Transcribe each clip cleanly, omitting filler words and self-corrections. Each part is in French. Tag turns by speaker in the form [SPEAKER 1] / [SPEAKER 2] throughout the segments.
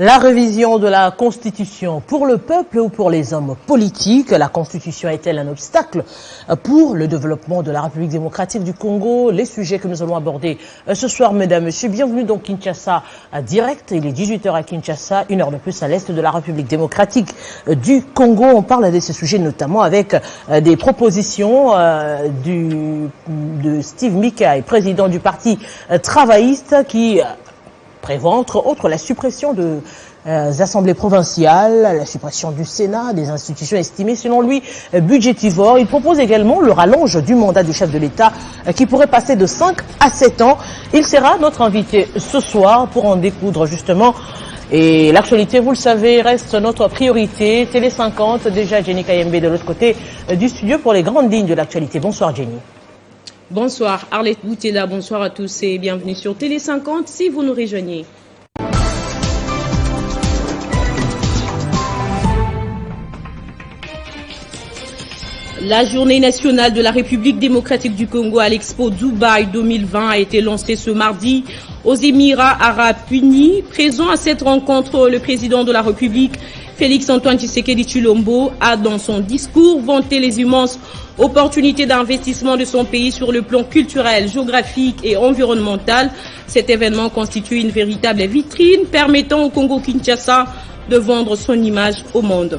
[SPEAKER 1] La révision de la Constitution pour le peuple ou pour les hommes politiques, la Constitution est-elle un obstacle pour le développement de la République démocratique du Congo? Les sujets que nous allons aborder ce soir, mesdames, messieurs. Bienvenue dans Kinshasa direct. Il est 18h à Kinshasa, 1 heure de plus à l'est de la République démocratique du Congo. On parle de ces sujets notamment avec des propositions de Steve Mikai, président du Parti travailliste, qui prévoit entre autres la suppression de assemblées provinciales, la suppression du Sénat, des institutions estimées selon lui budgétivores. Il propose également le rallonge du mandat du chef de l'État qui pourrait passer de 5 à 7 ans. Il sera notre invité ce soir pour en découdre justement. Et l'actualité, vous le savez, reste notre priorité. Télé 50, déjà Jenny Kayembe de l'autre côté du studio pour les grandes lignes de l'actualité. Bonsoir Jenny.
[SPEAKER 2] Bonsoir Arlette Boutella, bonsoir à tous et bienvenue sur Télé 50 si vous nous rejoignez. La journée nationale de la République démocratique du Congo à l'Expo Dubaï 2020 a été lancée ce mardi aux Émirats arabes unis. Présent à cette rencontre, le président de la République, Félix-Antoine Tshisekedi Tshilombo, a dans son discours vanté les immenses opportunités d'investissement de son pays sur le plan culturel, géographique et environnemental. Cet événement constitue une véritable vitrine permettant au Congo-Kinshasa de vendre son image au monde.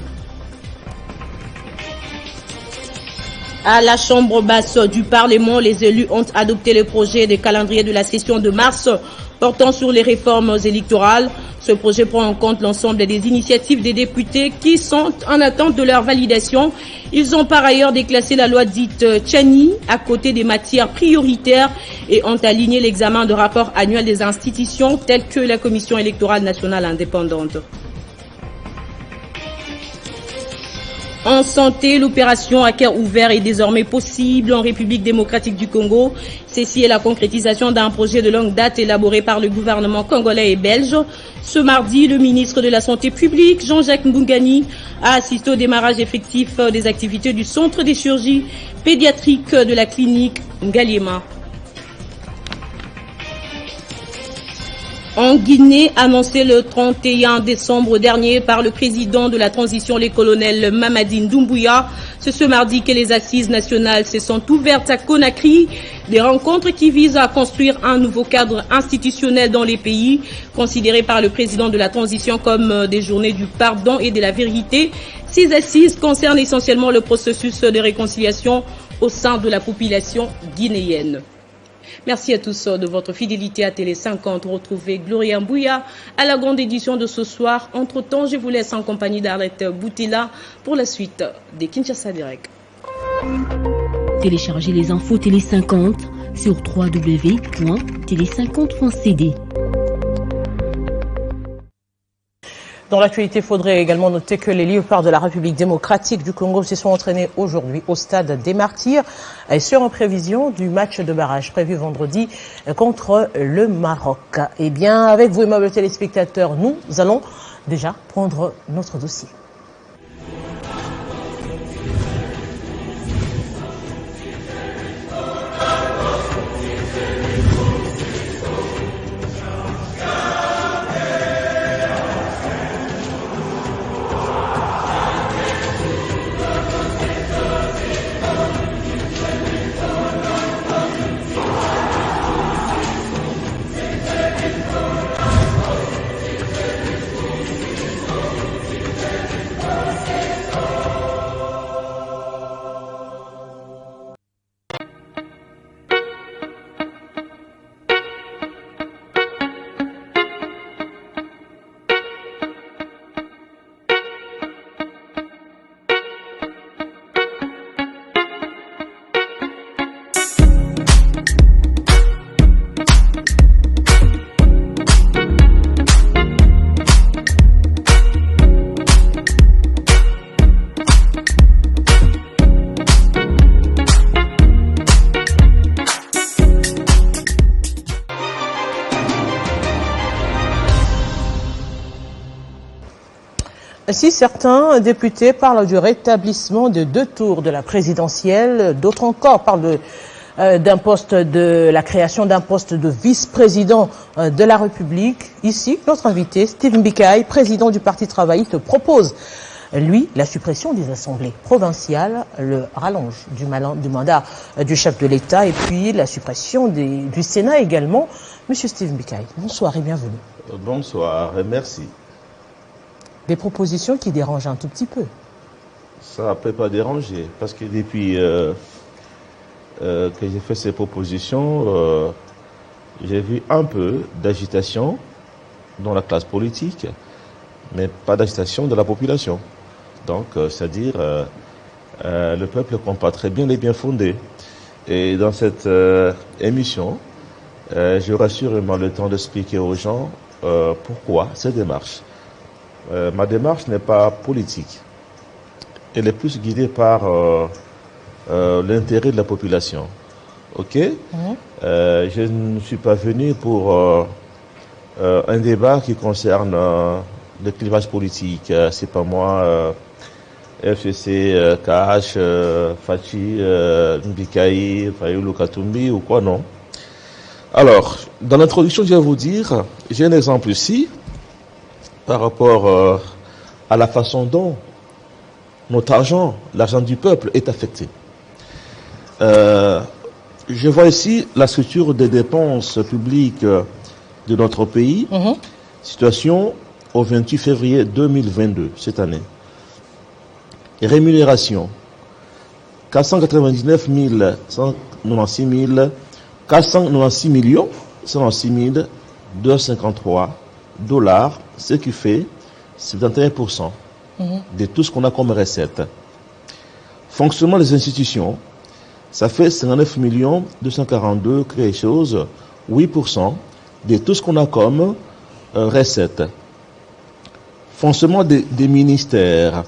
[SPEAKER 2] À la Chambre basse du Parlement, les élus ont adopté le projet de calendrier de la session de mars portant sur les réformes électorales. Ce projet prend en compte l'ensemble des initiatives des députés qui sont en attente de leur validation. Ils ont par ailleurs déclassé la loi dite Tchani à côté des matières prioritaires et ont aligné l'examen de rapports annuels des institutions telles que la Commission électorale nationale indépendante. En santé, l'opération à cœur ouvert est désormais possible en République démocratique du Congo. Ceci est la concrétisation d'un projet de longue date élaboré par le gouvernement congolais et belge. Ce mardi, le ministre de la Santé publique, Jean-Jacques Mbungani, a assisté au démarrage effectif des activités du centre des chirurgies pédiatriques de la clinique Ngaliema. En Guinée, annoncé le 31 décembre dernier par le président de la transition, le colonel Mamadi Doumbouya, c'est ce mardi que les assises nationales se sont ouvertes à Conakry. Des rencontres qui visent à construire un nouveau cadre institutionnel dans les pays, considérés par le président de la transition comme des journées du pardon et de la vérité. Ces assises concernent essentiellement le processus de réconciliation au sein de la population guinéenne. Merci à tous de votre fidélité à Télé 50. Retrouvez Gloria Mbouya à la grande édition de ce soir. Entre-temps, je vous laisse en compagnie d'Arlette Boutella pour la suite des Kinshasa Direct.
[SPEAKER 3] Téléchargez les infos Télé 50 sur www.tele50.cd.
[SPEAKER 1] Dans l'actualité, il faudrait également noter que les léopards de la République démocratique du Congo se sont entraînés aujourd'hui au stade des Martyrs et sur en prévision du match de barrage prévu vendredi contre le Maroc. Eh bien, avec vous, aimables téléspectateurs, nous allons déjà prendre notre dossier. Si certains députés parlent du rétablissement de 2 tours de la présidentielle, d'autres encore parlent d'un poste de la création d'un poste de vice-président de la République. Ici, notre invité, Steve Mbikaï, président du Parti travailliste, propose, lui, la suppression des assemblées provinciales, le rallonge du mandat du chef de l'État et puis la suppression du Sénat également. Monsieur Steve Mbikaï, bonsoir et bienvenue.
[SPEAKER 4] Bonsoir et merci.
[SPEAKER 1] Des propositions qui dérangent un tout petit peu.
[SPEAKER 4] Ça ne peut pas déranger, parce que depuis que j'ai fait ces propositions, j'ai vu un peu d'agitation dans la classe politique, mais pas d'agitation de la population. Donc, c'est-à-dire, le peuple comprend très bien les bien fondés. Et dans cette émission, j'aurai sûrement le temps d'expliquer aux gens pourquoi cette démarche. Ma démarche n'est pas politique. Elle est plus guidée par l'intérêt de la population. Ok? Je ne suis pas venu pour un débat qui concerne le clivage politique. C'est pas moi, FCC, KH, Fachi, Mbikaï, Fayoulou Katumbi ou quoi, non. Alors, dans l'introduction, je vais vous dire, j'ai un exemple ici par rapport à la façon dont notre argent, l'argent du peuple, est affecté. Je vois ici la structure des dépenses publiques de notre pays. Situation au 28 février 2022, cette année. Rémunération 499 196 496 millions 196 253 $, ce qui fait 71% de tout ce qu'on a comme recette. Fonctionnement des institutions, ça fait 59 242 quelque chose, 8% de tout ce qu'on a comme recette. Fonctionnement des ministères,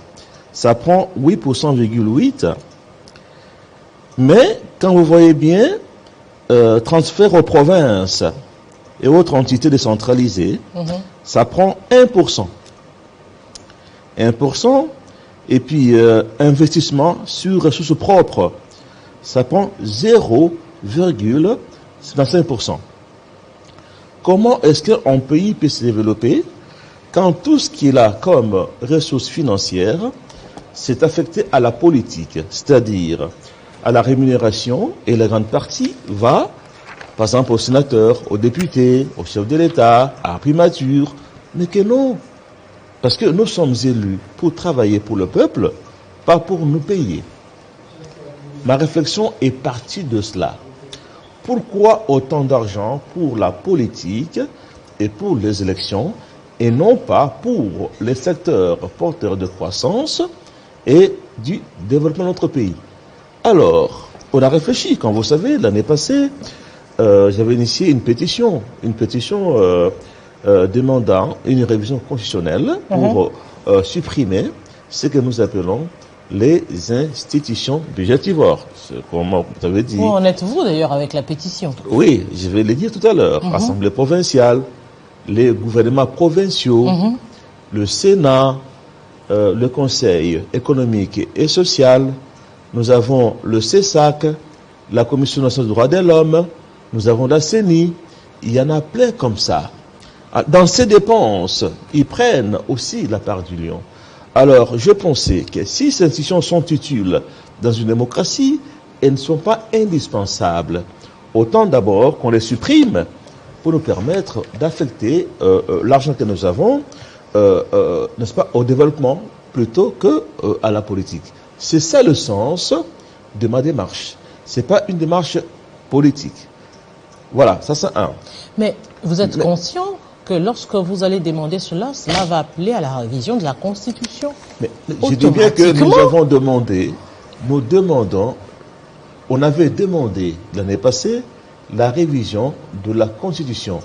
[SPEAKER 4] ça prend 8,8%. Mais quand vous voyez bien, transfert aux provinces et autres entités décentralisées, ça prend 1%. 1%, et puis investissement sur ressources propres, ça prend 0,75%. Comment est-ce qu'un pays peut se développer quand tout ce qu'il a comme ressources financières c'est affecté à la politique, c'est-à-dire à la rémunération, et la grande partie va, par exemple, aux sénateurs, aux députés, au chef de l'État, à la primature, mais que non. Parce que nous sommes élus pour travailler pour le peuple, pas pour nous payer. Ma réflexion est partie de cela. Pourquoi autant d'argent pour la politique et pour les élections, et non pas pour les secteurs porteurs de croissance et du développement de notre pays? Alors, on a réfléchi. Quand vous savez, l'année passée, j'avais initié une pétition demandant une révision constitutionnelle pour supprimer ce que nous appelons les institutions budgétivores. Comme vous avez dit.
[SPEAKER 1] Où en êtes-vous d'ailleurs avec la pétition?
[SPEAKER 4] Oui, je vais le dire tout à l'heure. Assemblée provinciale, les gouvernements provinciaux, le Sénat, le Conseil économique et social, nous avons le CESAC, la Commission nationale des droits de l'homme, nous avons la CENI, il y en a plein comme ça. Dans ces dépenses, ils prennent aussi la part du lion. Alors, je pensais que si ces institutions sont utiles dans une démocratie, elles ne sont pas indispensables. Autant d'abord qu'on les supprime pour nous permettre d'affecter l'argent que nous avons, n'est-ce pas, au développement plutôt que à la politique. C'est ça le sens de ma démarche. C'est pas une démarche politique. Voilà, ça c'est un.
[SPEAKER 1] Mais vous êtes conscient que lorsque vous allez demander cela, cela va appeler à la révision de la Constitution?
[SPEAKER 4] Mais je dis bien que nous avons demandé, on avait demandé l'année passée la révision de la Constitution.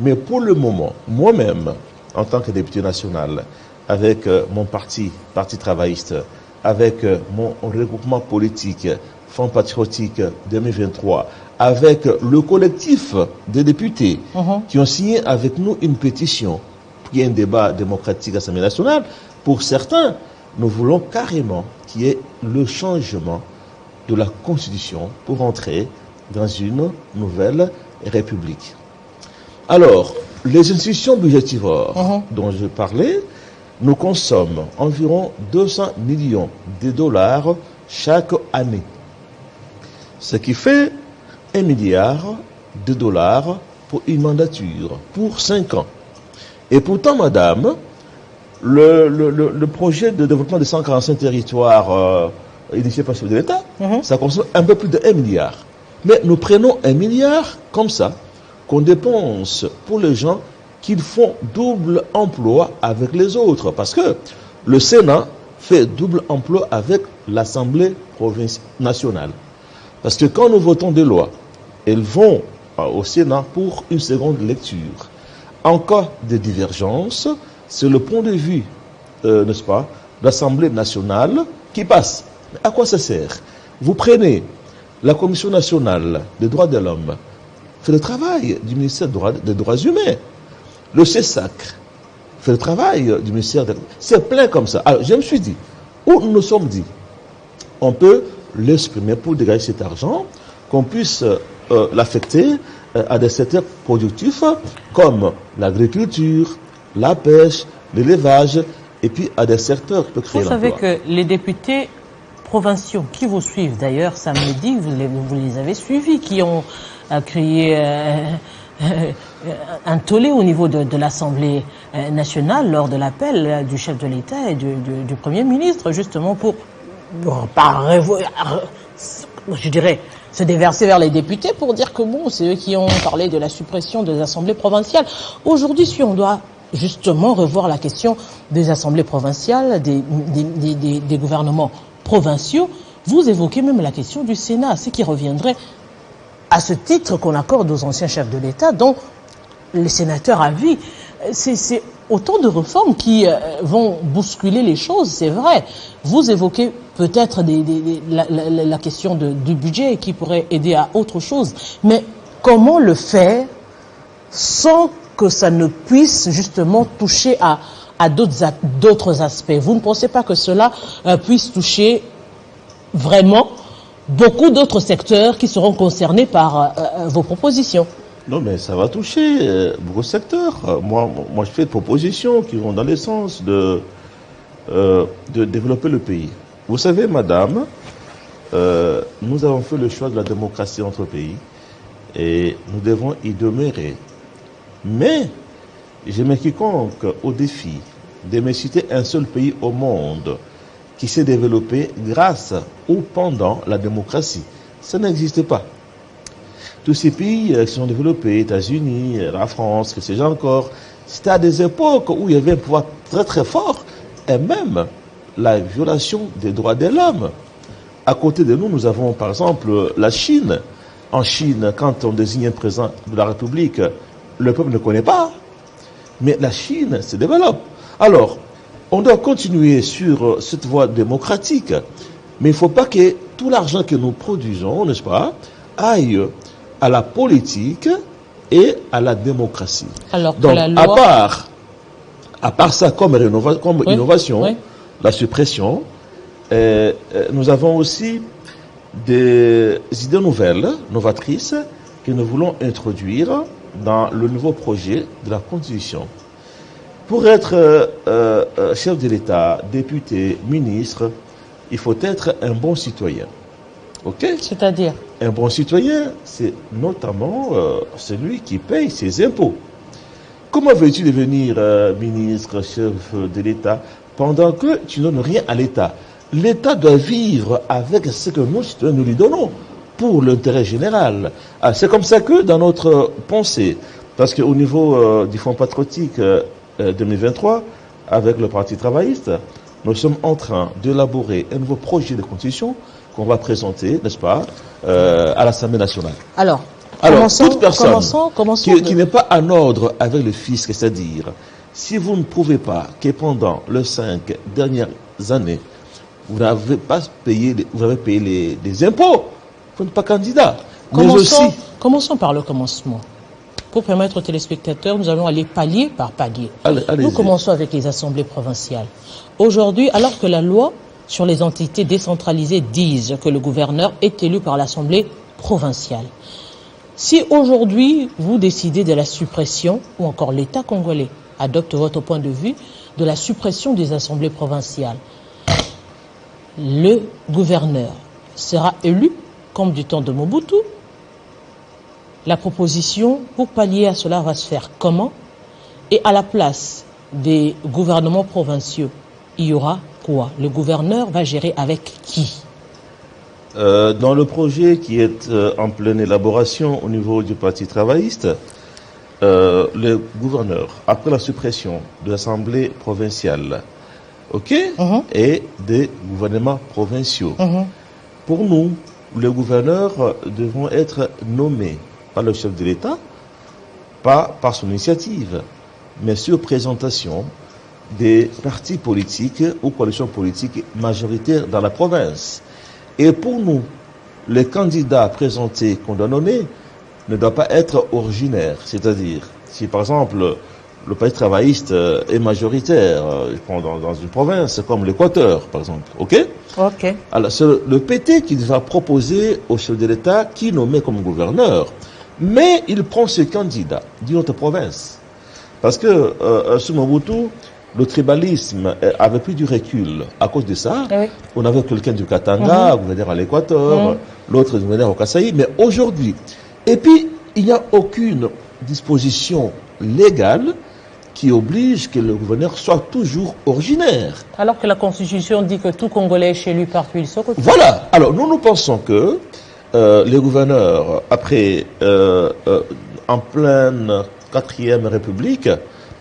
[SPEAKER 4] Mais pour le moment, moi-même, en tant que député national, avec mon parti travailliste, avec mon regroupement politique, Fonds patriotique 2023, avec le collectif des députés qui ont signé avec nous une pétition, qui est un débat démocratique à l'Assemblée nationale. Pour certains, nous voulons carrément qu'il y ait le changement de la Constitution pour entrer dans une nouvelle république. Alors, les institutions budgétivores dont je parlais, nous consomment environ 200 millions de dollars chaque année. Ce qui fait 1 milliard de dollars pour une mandature, pour 5 ans. Et pourtant, madame, le projet de développement des 145 territoires initié par le chef de l'État, ça consomme un peu plus de 1 milliard. Mais nous prenons 1 milliard comme ça, qu'on dépense pour les gens qui font double emploi avec les autres. Parce que le Sénat fait double emploi avec l'Assemblée nationale. Parce que quand nous votons des lois, elles vont au Sénat pour une seconde lecture. En cas de divergence, c'est le point de vue, n'est-ce pas, de l'Assemblée nationale qui passe. Mais à quoi ça sert? Vous prenez la Commission nationale des droits de l'homme, fait le travail du ministère des droits humains. Le CESAC fait le travail du ministère des... C'est plein comme ça. Alors, je me suis dit, où nous nous sommes dit, on peut l'exprimer pour dégager cet argent, qu'on puisse l'affecter à des secteurs productifs comme l'agriculture, la pêche, l'élevage, et puis à des secteurs qui peuvent créer l'emploi.
[SPEAKER 1] Vous savez que les députés provinciaux qui vous suivent, d'ailleurs, samedi, vous les avez suivis, qui ont créé un tollé au niveau de l'Assemblée nationale lors de l'appel du chef de l'État et du Premier ministre, justement pour je dirais, se déverser vers les députés pour dire que bon, c'est eux qui ont parlé de la suppression des assemblées provinciales. Aujourd'hui, si on doit justement revoir la question des assemblées provinciales, des gouvernements provinciaux, vous évoquez même la question du Sénat, ce qui reviendrait à ce titre qu'on accorde aux anciens chefs de l'État, dont les sénateurs à vie. C'est autant de réformes qui vont bousculer les choses, c'est vrai. Vous évoquez peut-être la question du budget qui pourrait aider à autre chose. Mais comment le faire sans que ça ne puisse justement toucher à d'autres aspects? Vous ne pensez pas que cela puisse toucher vraiment beaucoup d'autres secteurs qui seront concernés par vos propositions?
[SPEAKER 4] Non, mais ça va toucher beaucoup de secteurs. Moi, je fais des propositions qui vont dans le sens de développer le pays. Vous savez, madame, nous avons fait le choix de la démocratie entre pays et nous devons y demeurer. Mais je mets quiconque au défi de me citer un seul pays au monde qui s'est développé grâce ou pendant la démocratie. Ça n'existe pas. Tous ces pays qui sont développés, États-Unis, la France, que sais-je encore, c'était à des époques où il y avait un pouvoir très très fort et même la violation des droits de l'homme. À côté de nous, nous avons par exemple la Chine. En Chine, quand on désigne un président de la République, le peuple ne connaît pas. Mais la Chine se développe. Alors, on doit continuer sur cette voie démocratique. Mais il ne faut pas que tout l'argent que nous produisons, n'est-ce pas, aille à la politique et à la démocratie.
[SPEAKER 1] Alors que
[SPEAKER 4] donc,
[SPEAKER 1] la loi...
[SPEAKER 4] à part ça, comme innovation, oui. La suppression, nous avons aussi des idées nouvelles, novatrices, que nous voulons introduire dans le nouveau projet de la Constitution. Pour être chef de l'État, député, ministre, il faut être un bon citoyen. Ok?
[SPEAKER 1] C'est-à-dire?
[SPEAKER 4] Un bon citoyen, c'est notamment celui qui paye ses impôts. Comment veux-tu devenir ministre, chef de l'État, pendant que tu ne donnes rien à l'État? L'État doit vivre avec ce que nous, citoyens, nous lui donnons pour l'intérêt général. C'est comme ça que dans notre pensée, parce qu'au niveau du Fonds patriotique 2023, avec le Parti travailliste, nous sommes en train d'élaborer un nouveau projet de constitution qu'on va présenter, n'est-ce pas, à l'Assemblée nationale.
[SPEAKER 1] Alors
[SPEAKER 4] toute personne qui n'est pas en ordre avec le fisc, c'est-à-dire, si vous ne prouvez pas que pendant les 5 dernières années, vous n'avez pas payé, vous avez payé les impôts, vous n'êtes pas candidat.
[SPEAKER 1] Commençons par le commencement. Pour permettre aux téléspectateurs, nous allons aller palier par palier. Nous commençons avec les assemblées provinciales. Aujourd'hui, alors que la loi sur les entités décentralisées disent que le gouverneur est élu par l'Assemblée provinciale. Si aujourd'hui vous décidez de la suppression, ou encore l'État congolais adopte votre point de vue, de la suppression des assemblées provinciales, le gouverneur sera élu comme du temps de Mobutu. La proposition pour pallier à cela va se faire comment? Et à la place des gouvernements provinciaux, il y aura quoi? Le gouverneur va gérer avec qui?
[SPEAKER 4] Dans le projet qui est en pleine élaboration au niveau du Parti travailliste, le gouverneur, après la suppression de l'Assemblée provinciale, et des gouvernements provinciaux, pour nous, les gouverneurs devront être nommés par le chef de l'État, pas par son initiative, mais sur présentation des partis politiques ou coalitions politiques majoritaires dans la province. Et pour nous, les candidats présentés qu'on doit nommer ne doivent pas être originaires. C'est-à-dire, si par exemple le Parti travailliste est majoritaire dans une province comme l'Équateur, par exemple, alors c'est le PT qui va proposer au chef de l'État qui nommé comme gouverneur, mais il prend ce candidat d'une autre province. Parce que sous Mobutu, le tribalisme avait plus du recul. À cause de ça, on avait quelqu'un du Katanga, gouverneur à l'Équateur, l'autre gouverneur au Kasaï, mais aujourd'hui, et puis il n'y a aucune disposition légale qui oblige que le gouverneur soit toujours originaire.
[SPEAKER 1] Alors que la Constitution dit que tout Congolais est chez lui partout il sort.
[SPEAKER 4] Voilà. Alors nous pensons que les gouverneurs, après, en pleine 4e République,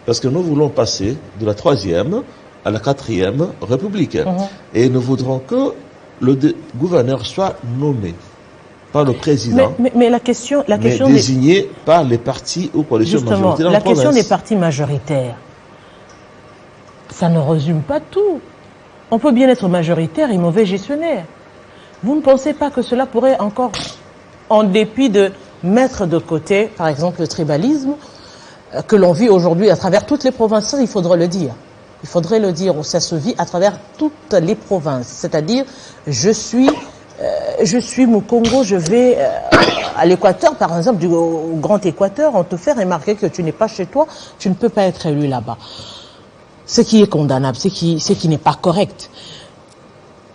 [SPEAKER 4] parce que nous voulons passer de la 3e à la 4e République. Et nous voudrons que le gouverneur soit nommé par le président,
[SPEAKER 1] mais la question
[SPEAKER 4] désigné par les partis ou coalitions majoritaires dans la province.
[SPEAKER 1] La question des partis majoritaires, ça ne résume pas tout. On peut bien être majoritaire et mauvais gestionnaire. Vous ne pensez pas que cela pourrait encore, en dépit de mettre de côté, par exemple, le tribalisme, que l'on vit aujourd'hui à travers toutes les provinces, il faudrait le dire. Il faudrait le dire, ça se vit à travers toutes les provinces. C'est-à-dire, je suis Mukongo, je vais à l'Équateur, par exemple, au Grand Équateur, on te fait remarquer que tu n'es pas chez toi, tu ne peux pas être élu là-bas. Ce qui est condamnable, ce qui n'est pas correct.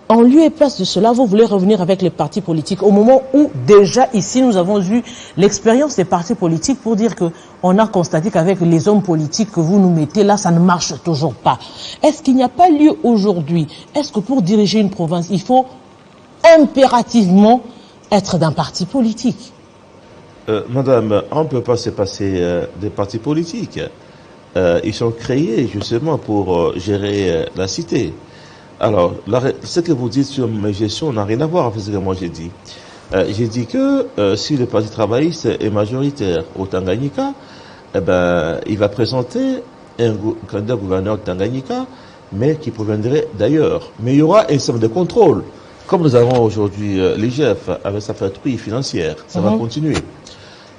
[SPEAKER 1] En lieu et place de cela, vous voulez revenir avec les partis politiques au moment où déjà ici nous avons eu l'expérience des partis politiques pour dire que on a constaté qu'avec les hommes politiques que vous nous mettez là, ça ne marche toujours pas. Est-ce qu'il n'y a pas lieu aujourd'hui? Est-ce que pour diriger une province, il faut impérativement être d'un parti politique?
[SPEAKER 4] Madame, on ne peut pas se passer des partis politiques. Ils sont créés justement pour gérer la cité. Alors, ce que vous dites sur mes gestions n'a rien à voir avec ce que moi j'ai dit. J'ai dit que si le Parti travailliste est majoritaire au Tanganyika, il va présenter un candidat gouverneur de Tanganyika, mais qui proviendrait d'ailleurs. Mais il y aura un système de contrôle. Comme nous avons aujourd'hui l'IGF avec sa patrouille financière, ça va continuer.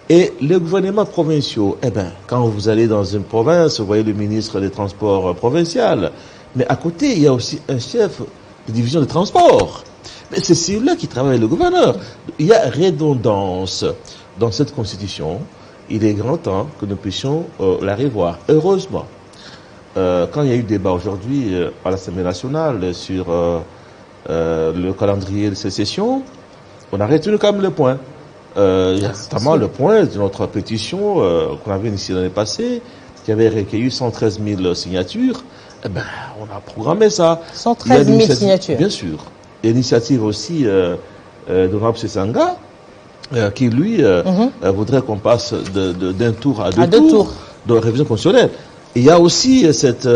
[SPEAKER 4] Et les gouvernements provinciaux, quand vous allez dans une province, vous voyez le ministre des Transports provincial, mais à côté, il y a aussi un chef de division de transport. Mais c'est celui-là qui travaille le gouverneur. Il y a redondance dans cette constitution. Il est grand temps que nous puissions la revoir. Heureusement, quand il y a eu débat aujourd'hui à l'Assemblée nationale sur le calendrier de ces sessions, on a retenu quand même le point. Il y a notamment le point de notre pétition qu'on avait initiée l'année passée, qui avait recueilli 113 000 signatures. On a programmé ça.
[SPEAKER 1] 113 000 signatures.
[SPEAKER 4] Bien sûr. L'initiative aussi d'Honorable Sessanga, qui lui voudrait qu'on passe d'un tour à deux tours de révision constitutionnelle. Il y a aussi cette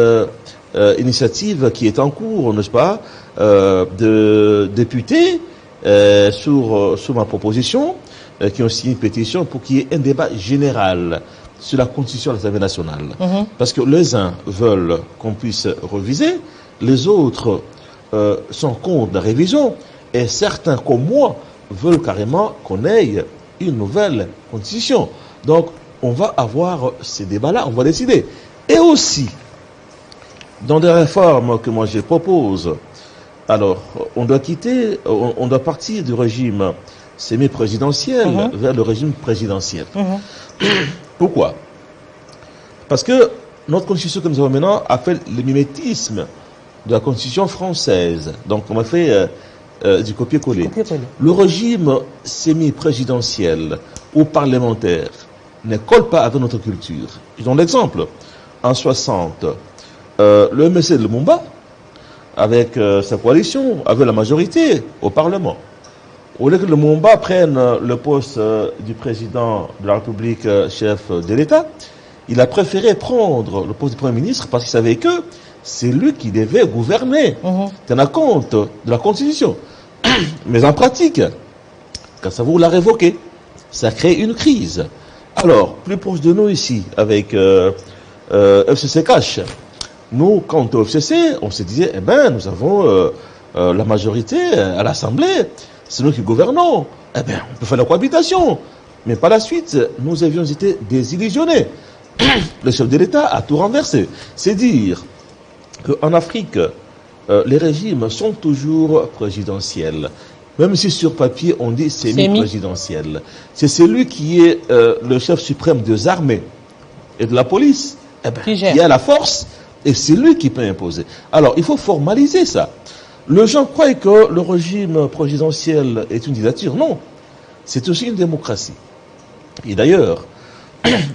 [SPEAKER 4] initiative qui est en cours, n'est-ce pas, de députés sous ma proposition, qui ont signé une pétition pour qu'il y ait un débat général sur la constitution de l'Assemblée nationale. Parce que les uns veulent qu'on puisse réviser, les autres sont contre la révision, et certains comme moi veulent carrément qu'on ait une nouvelle constitution. Donc, on va avoir ces débats-là, on va décider. Et aussi, dans des réformes que moi je propose, alors, on doit partir du régime semi-présidentielle vers le régime présidentiel. Pourquoi? Parce que notre constitution que nous avons maintenant a fait le mimétisme de la constitution française. Donc on a fait du copier-coller. Le régime semi-présidentiel ou parlementaire ne colle pas avec notre culture. Je donne l'exemple. En 60, le MSC de Lumumba, avec sa coalition, avait la majorité au Parlement. Au lieu que Lumumba prenne le poste du président de la République, chef de l'État, il a préféré prendre le poste du Premier ministre parce qu'il savait que c'est lui qui devait gouverner, tenant compte de la Constitution. Mais en pratique, quand ça vous l'a révoqué, ça crée une crise. Alors, plus proche de nous ici, avec FCC Cash, nous, quant au FCC, on se disait, eh ben, nous avons la majorité à l'Assemblée, c'est nous qui gouvernons, eh ben, on peut faire la cohabitation. Mais par la suite, nous avions été désillusionnés. Le chef de l'État a tout renversé. C'est dire qu'en Afrique, les régimes sont toujours présidentiels. Même si sur papier, on dit semi-présidentiel. C'est celui qui est le chef suprême des armées et de la police, eh ben, qui a la force, et c'est lui qui peut imposer. Alors, il faut formaliser ça. Les gens croient que le régime présidentiel est une dictature. Non, c'est aussi une démocratie. Et d'ailleurs,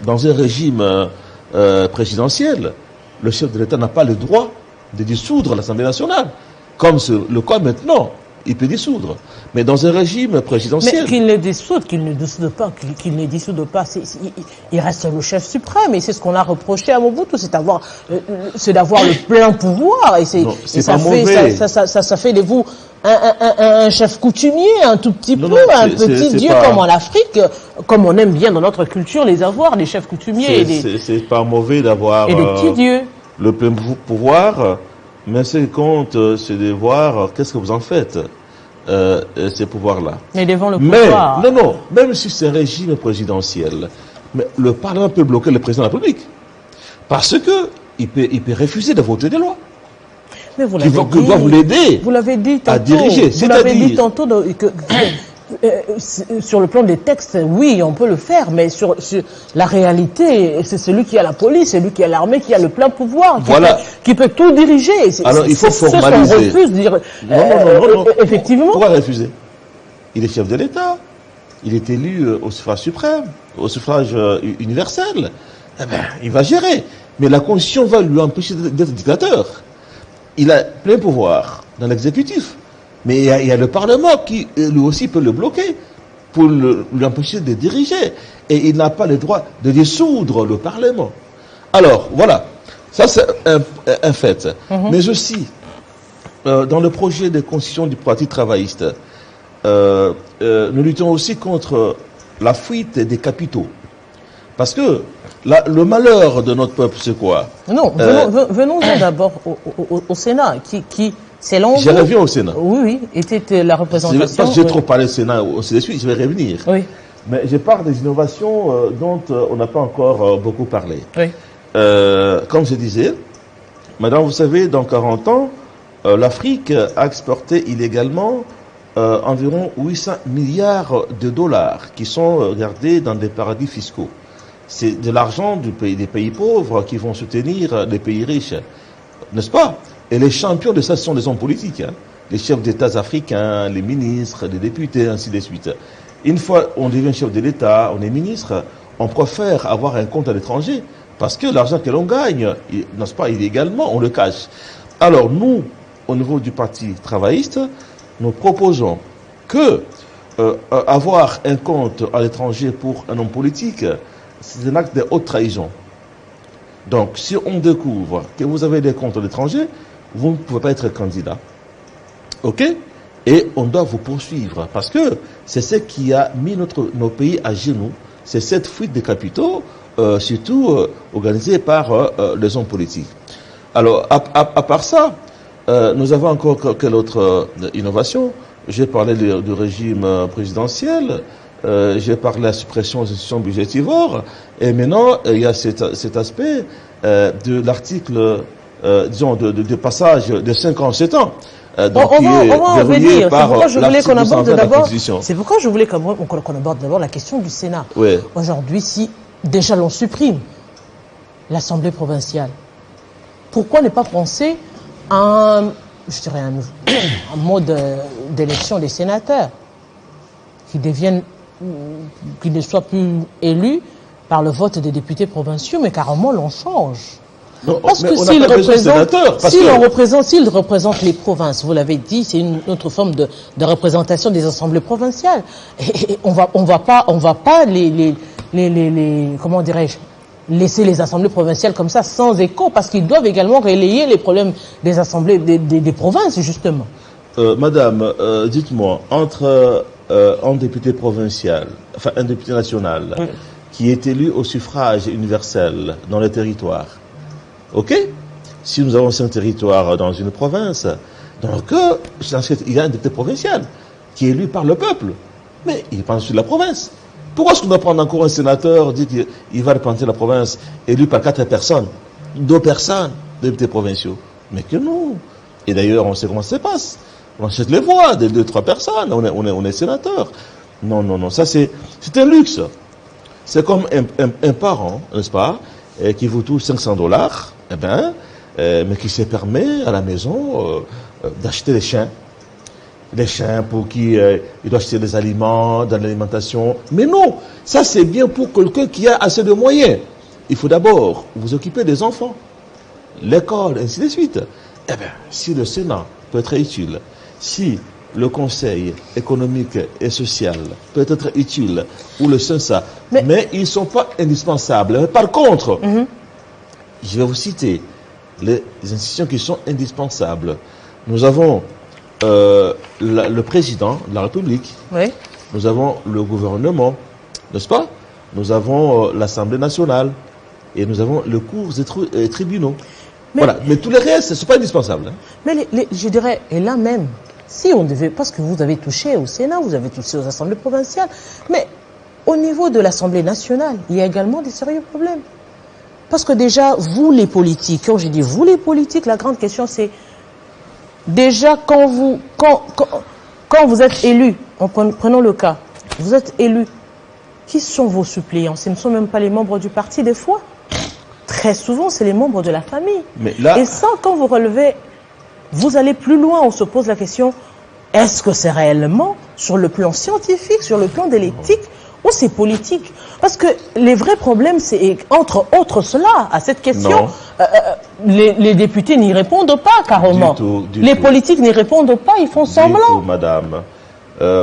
[SPEAKER 4] dans un régime présidentiel, le chef de l'État n'a pas le droit de dissoudre l'Assemblée nationale. Comme c'est le cas maintenant, il peut dissoudre. Mais dans un régime présidentiel...
[SPEAKER 1] Mais qu'il ne dissoute pas, il reste le chef suprême. Et c'est ce qu'on a reproché à Mobutu, c'est d'avoir le plein pouvoir. Et ça fait de vous un chef coutumier, un tout petit peu, un petit dieu comme en Afrique, comme on aime bien dans notre culture les avoir, des chefs coutumiers.
[SPEAKER 4] C'est pas mauvais d'avoir
[SPEAKER 1] des petits dieux.
[SPEAKER 4] Le plein pouvoir, mais ce qui compte, c'est de voir qu'est-ce que vous en faites, ces pouvoirs-là.
[SPEAKER 1] Mais devant le pouvoir...
[SPEAKER 4] Non, même si c'est un régime présidentiel, mais le Parlement peut bloquer le président de la République. Parce que il peut refuser de voter des lois.
[SPEAKER 1] Mais vous l'avez dit.
[SPEAKER 4] Qui doivent l'aider
[SPEAKER 1] à
[SPEAKER 4] diriger.
[SPEAKER 1] Vous l'avez dit tantôt sur le plan des textes, oui, on peut le faire, mais sur la réalité, c'est celui qui a la police, celui qui a l'armée, qui a le plein pouvoir, qui peut tout diriger.
[SPEAKER 4] Alors il faut formaliser.
[SPEAKER 1] On refuse de dire.
[SPEAKER 4] Non.
[SPEAKER 1] Effectivement.
[SPEAKER 4] Pourquoi refuser? Il est chef de l'État. Il est élu au suffrage suprême, au suffrage universel. Eh ben, il va gérer. Mais la Constitution va lui empêcher d'être dictateur. Il a plein pouvoir dans l'exécutif. Mais il y a le Parlement qui, lui aussi, peut le bloquer pour lui empêcher de diriger. Et il n'a pas le droit de dissoudre le Parlement. Alors, voilà. Ça, c'est un fait. Mais aussi, dans le projet de constitution du Parti travailliste, nous luttons aussi contre la fuite des capitaux. Parce que le malheur de notre peuple, c'est quoi?
[SPEAKER 1] Non, venons-en d'abord au Sénat, qui selon
[SPEAKER 4] je reviens au Sénat.
[SPEAKER 1] Oui, était la représentation.
[SPEAKER 4] Parce que j'ai trop parlé au Sénat, aussi de suite, je vais revenir.
[SPEAKER 1] Oui.
[SPEAKER 4] Mais je parle des innovations dont on n'a pas encore beaucoup parlé.
[SPEAKER 1] Oui.
[SPEAKER 4] Comme je disais, madame, vous savez, dans 40 ans, l'Afrique a exporté illégalement environ 800 milliards de dollars qui sont gardés dans des paradis fiscaux. C'est de l'argent des pays pauvres qui vont soutenir les pays riches, n'est-ce pas? Et les champions de ça sont les hommes politiques, hein, les chefs d'État africains, les ministres, les députés, ainsi de suite. Une fois on devient chef de l'État, on est ministre, on préfère avoir un compte à l'étranger parce que l'argent que l'on gagne, n'est-ce pas, illégalement, on le cache. Alors nous, au niveau du Parti travailliste, nous proposons que avoir un compte à l'étranger pour un homme politique, c'est un acte de haute trahison. Donc, si on découvre que vous avez des comptes à l'étranger, vous ne pouvez pas être candidat. OK? Et on doit vous poursuivre. Parce que c'est ce qui a mis nos pays à genoux. C'est cette fuite des capitaux, surtout organisée par les hommes politiques. Alors, à part ça, nous avons encore quelle autre innovation? J'ai parlé du régime présidentiel. J'ai parlé de la suppression des institutions budgétivores, et maintenant il y a cet aspect de l'article, disons, de passage de 5 ans en 7 ans. donc,
[SPEAKER 1] on
[SPEAKER 4] qui
[SPEAKER 1] va
[SPEAKER 4] est
[SPEAKER 1] en
[SPEAKER 4] verrouillé
[SPEAKER 1] venir. C'est
[SPEAKER 4] par
[SPEAKER 1] pourquoi je voulais qu'on
[SPEAKER 4] l'article
[SPEAKER 1] aborde
[SPEAKER 4] 220 de la
[SPEAKER 1] d'abord.
[SPEAKER 4] Constitution.
[SPEAKER 1] C'est pourquoi je voulais qu'on aborde d'abord la question du Sénat.
[SPEAKER 4] Ouais.
[SPEAKER 1] Aujourd'hui, si déjà l'on supprime l'Assemblée provinciale, pourquoi ne pas penser à un mode d'élection des sénateurs qui ne soient plus élus par le vote des députés provinciaux, mais carrément l'on change.
[SPEAKER 4] Non,
[SPEAKER 1] Parce
[SPEAKER 4] mais
[SPEAKER 1] que
[SPEAKER 4] on n'a pas besoin de sénateurs, parce que-
[SPEAKER 1] s'ils représentent les provinces, vous l'avez dit, c'est une autre forme de représentation des assemblées provinciales. Et on va pas les comment dirais-je, laisser les assemblées provinciales comme ça sans écho, parce qu'ils doivent également relayer les problèmes des assemblées des provinces, justement.
[SPEAKER 4] Madame, dites-moi, entre un député provincial, enfin un député national, qui est élu au suffrage universel dans le territoire, ok? Si nous avons un territoire dans une province, donc il y a un député provincial qui est élu par le peuple, mais il est pas sur la province. Pourquoi est-ce qu'on doit prendre encore un sénateur, dit qu'il va représenter la province, élu par 4 personnes, 2 personnes, députés provinciaux? Mais que non. Et d'ailleurs, on sait comment ça se passe. On achète les voix des 2-3 personnes, on est sénateur. Non, ça c'est un luxe. C'est comme un parent, n'est-ce pas, qui vous touche $500, mais qui se permet à la maison d'acheter des chiens. Des chiens pour qui il doit acheter des aliments, de l'alimentation. Mais non, ça c'est bien pour quelqu'un qui a assez de moyens. Il faut d'abord vous occuper des enfants, l'école, ainsi de suite. Si le Sénat peut être utile, si le Conseil économique et social peut être utile, ou le CENSA, mais ils ne sont pas indispensables. Par contre, je vais vous citer les institutions qui sont indispensables. Nous avons le président de la République,
[SPEAKER 1] Oui.
[SPEAKER 4] nous avons le gouvernement, n'est-ce pas? Nous avons l'Assemblée nationale et nous avons le cours et tribunaux. Voilà. Mais tous les restes, ce n'est pas indispensable. Hein.
[SPEAKER 1] Mais je dirais, et là même, si on devait, parce que vous avez touché au Sénat, vous avez touché aux assemblées provinciales, mais au niveau de l'Assemblée nationale, il y a également des sérieux problèmes. Parce que déjà, vous les politiques, quand je dis vous les politiques, la grande question c'est, déjà quand vous êtes élu, prenons le cas, vous êtes élu, qui sont vos suppléants? Ce ne sont même pas les membres du parti des fois. Très souvent, c'est les membres de la famille.
[SPEAKER 4] Mais là,
[SPEAKER 1] et ça, quand vous relevez, vous allez plus loin, on se pose la question, est-ce que c'est réellement sur le plan scientifique, sur le plan de l'éthique, ou c'est politique? Parce que les vrais problèmes, c'est entre autres cela, à cette question, les députés n'y répondent pas carrément. Les politiques n'y répondent pas, ils font semblant.
[SPEAKER 4] Du tout, madame.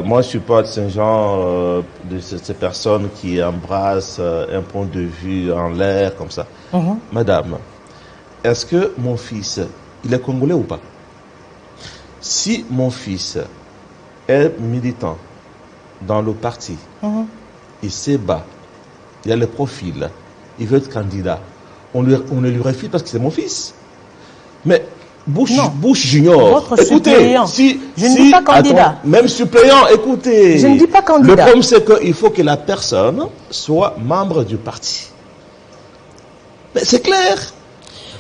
[SPEAKER 4] Moi, je suis pas de ce genre de ces personnes qui embrassent un point de vue en l'air comme ça. Madame, est-ce que mon fils, il est congolais ou pas? Si mon fils est militant dans le parti, il se bat, il a le profil, il veut être candidat, on ne lui refuse parce que c'est mon fils. Mais Bush Junior, écoutez,
[SPEAKER 1] je ne dis pas candidat.
[SPEAKER 4] Attends, même suppléant, écoutez.
[SPEAKER 1] Je ne dis pas candidat.
[SPEAKER 4] Le problème, c'est qu'il faut que la personne soit membre du parti. Mais c'est clair.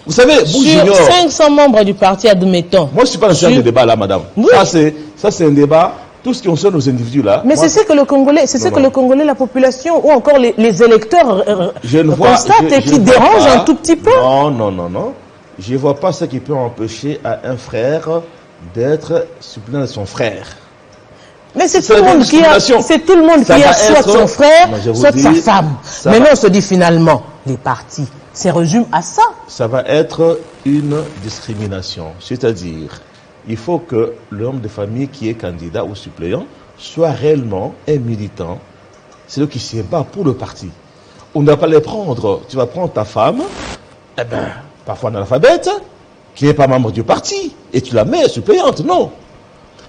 [SPEAKER 4] Vous savez, Bush
[SPEAKER 1] Sur
[SPEAKER 4] Junior.
[SPEAKER 1] 500 membres du parti, admettons.
[SPEAKER 4] Moi, je ne suis pas dans ce genre de débat là, madame.
[SPEAKER 1] Oui.
[SPEAKER 4] Ça, c'est un débat. Tout ce qui concerne nos individus là.
[SPEAKER 1] Mais c'est ce que le Congolais, le Congolais, la population, ou encore les électeurs constatent et qui dérange un tout petit peu.
[SPEAKER 4] Non. Je ne vois pas ce qui peut empêcher à un frère d'être suppléant de son frère.
[SPEAKER 1] Mais c'est tout le monde qui a, soit son frère, soit sa femme. Mais non, on se dit finalement, les partis, ça résume à ça.
[SPEAKER 4] Ça va être une discrimination. C'est-à-dire, il faut que l'homme de famille qui est candidat ou suppléant soit réellement un militant. C'est lui qui se bat pour le parti. On ne va pas les prendre. Tu vas prendre ta femme, parfois analphabète, qui n'est pas membre du parti, et tu la mets suppléante. Non.